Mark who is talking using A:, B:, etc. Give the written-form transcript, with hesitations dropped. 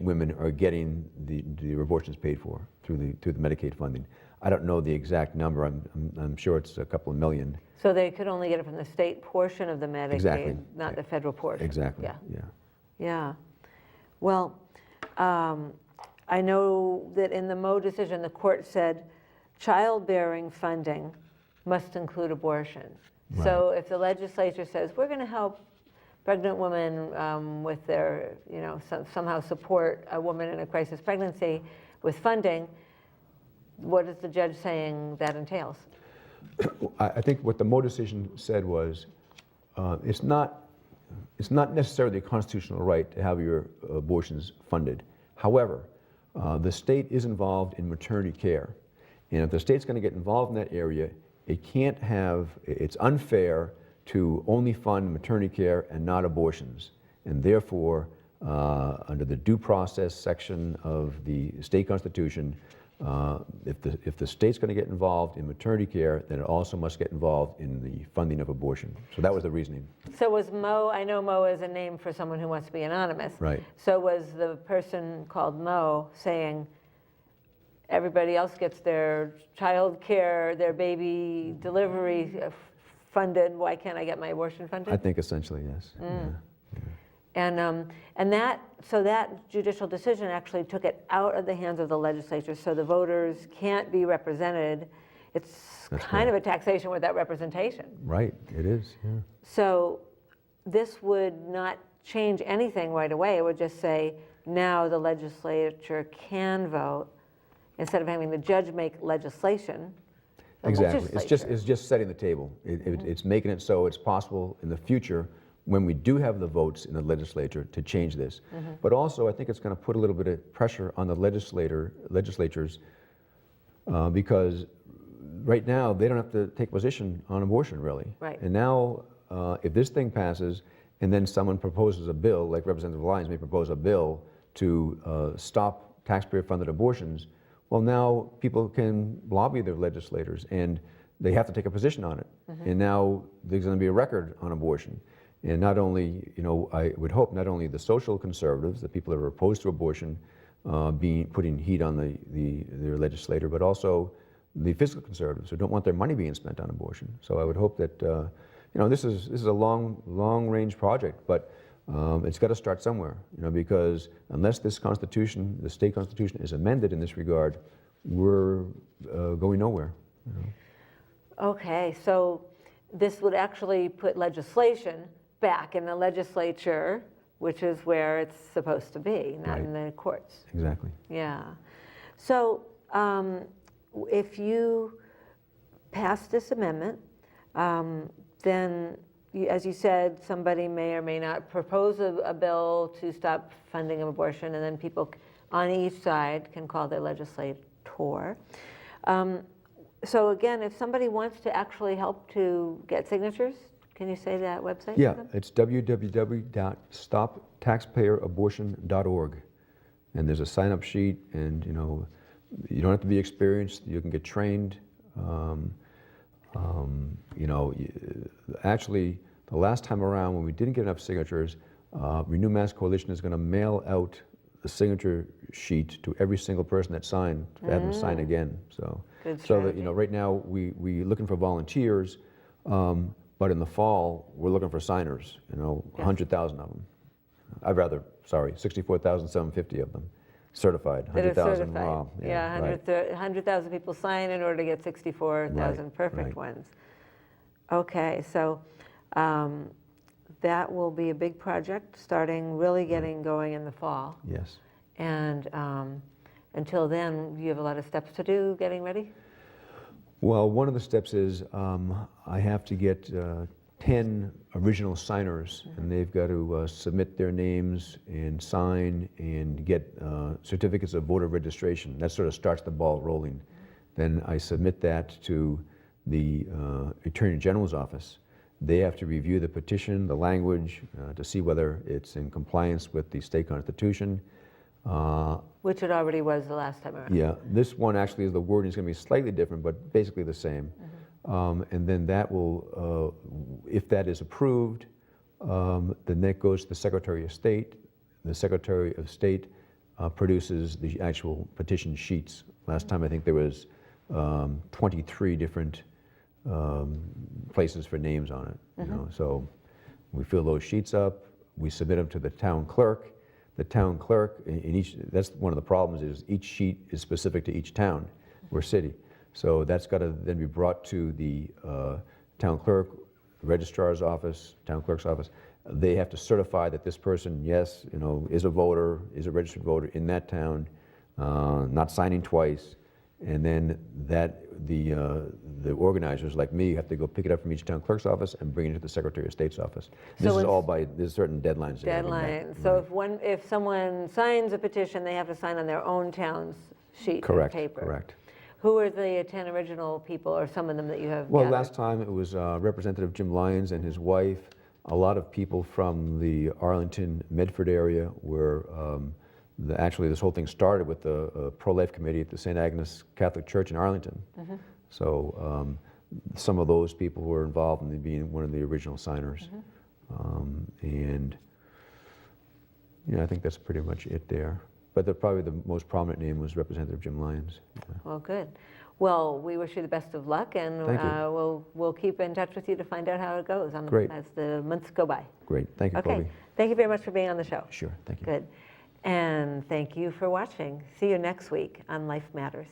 A: women are getting the abortions paid for through the Medicaid funding. I don't know the exact number. I'm sure it's a couple of million.
B: So they could only get it from the state portion of the Medicaid,
A: Exactly.
B: not the federal portion.
A: Exactly.
B: Yeah.
A: Yeah.
B: Yeah. Well, I know that in the Moe decision, the court said childbearing funding must include abortion.
A: Right.
B: So if the legislature says, we're going to help pregnant women with their, somehow support a woman in a crisis pregnancy with funding, what is the judge saying that entails?
A: I think what the Moe decision said was, it's not necessarily a constitutional right to have your abortions funded. However, the state is involved in maternity care. And if the state's going to get involved in that area, it's unfair to only fund maternity care and not abortions. And therefore, under the due process section of the state constitution, if the state's going to get involved in maternity care, then it also must get involved in the funding of abortion. So that was the reasoning.
B: So was Moe, I know Moe is a name for someone who wants to be anonymous.
A: Right.
B: So was the person called Moe saying, everybody else gets their child care, their baby delivery funded, why can't I get my abortion funded?
A: I think essentially, yes.
B: Mm.
A: Yeah.
B: And that judicial decision actually took it out of the hands of the legislature, so the voters can't be represented. It's
A: That's
B: kind
A: right.
B: of a taxation without representation.
A: Right, it is, yeah.
B: So this would not change anything right away. It would just say, now the legislature can vote, instead of having the judge make legislation.
A: Exactly, it's just setting the table. It's making it so it's possible in the future, when we do have the votes in the legislature, to change this. But also, I think it's going to put a little bit of pressure on the legislatures because right now they don't have to take a position on abortion, really.
B: Right.
A: And now, if this thing passes, and then someone proposes a bill, like Representative Lyons may propose a bill to stop taxpayer-funded abortions, well, now people can lobby their legislators, and they have to take a position on it. And now there's going to be a record on abortion. And not only, I would hope not only the social conservatives, the people that are opposed to abortion, putting heat on their legislator, but also the fiscal conservatives who don't want their money being spent on abortion. So I would hope that, this is a long-range project, but it's got to start somewhere, because unless this constitution, the state constitution, is amended in this regard, we're going nowhere.
B: Okay, so this would actually put legislation back in the legislature, which is where it's supposed to be, not in the courts.
A: Exactly.
B: Yeah. So if you pass this amendment, then, as you said, somebody may or may not propose a bill to stop funding of abortion, and then people on each side can call their legislator. So again, if somebody wants to actually help to get signatures, can you say that website?
A: Yeah, it's www.stoptaxpayerabortion.org. And there's a sign-up sheet, and you don't have to be experienced. You can get trained. Actually, the last time around when we didn't get enough signatures, Renew Mass Coalition is going to mail out the signature sheet to every single person that signed to have them sign again. So that right now we're looking for volunteers, but in the fall we're looking for signers. 100,000 of them. 64,750 of them certified. 100,000 raw.
B: Yeah, 100,000 people sign in order to get 64,000 perfect ones. Okay, so that will be a big project, starting really getting going in the fall.
A: Yes.
B: And until then, you have a lot of steps to do getting ready?
A: Well, one of the steps is I have to get 10 original signers, and they've got to submit their names and sign and get certificates of voter registration. That sort of starts the ball rolling. Then I submit that to the Attorney General's office. They have to review the petition, the language, to see whether it's in compliance with the state constitution.
B: Which it already was the last time around.
A: Yeah, this one actually, the wording is going to be slightly different, but basically the same. And then that will, if that is approved, then that goes to the Secretary of State. The Secretary of State produces the actual petition sheets. Last time I think there was 23 different places for names on it. You know? So we fill those sheets up, we submit them to the town clerk. The town clerk, in each, that's one of the problems, is each sheet is specific to each town or city. So that's got to then be brought to the town clerk, registrar's office, town clerk's office. They have to certify that this person, yes, you know, is a voter, is a registered voter in that town, not signing twice. And then that the organizers like me have to go pick it up from each town clerk's office and bring it to the Secretary of State's office. This is all by, there's certain deadlines.
B: Deadlines. So if someone signs a petition, they have to sign on their own town's sheet of paper.
A: Correct.
B: Who are the 10 original people, or some of them that you have
A: Well,
B: gathered?
A: last time it was Representative Jim Lyons and his wife, a lot of people from the Arlington, Medford area where actually this whole thing started with the pro-life committee at the St. Agnes Catholic Church in Arlington. So some of those people were involved in being one of the original signers. And yeah, I think that's pretty much it there. But probably the most prominent name was Representative Jim Lyons. Yeah.
B: Well, good. Well, we wish you the best of luck, and
A: Thank you.
B: we'll keep in touch with you to find out how it goes
A: Great.
B: as the months go by.
A: Great. Thank you,
B: Okay.
A: Colby.
B: Thank you very much for being on the show.
A: Sure. Thank you.
B: Good. And thank you for watching. See you next week on Life Matters.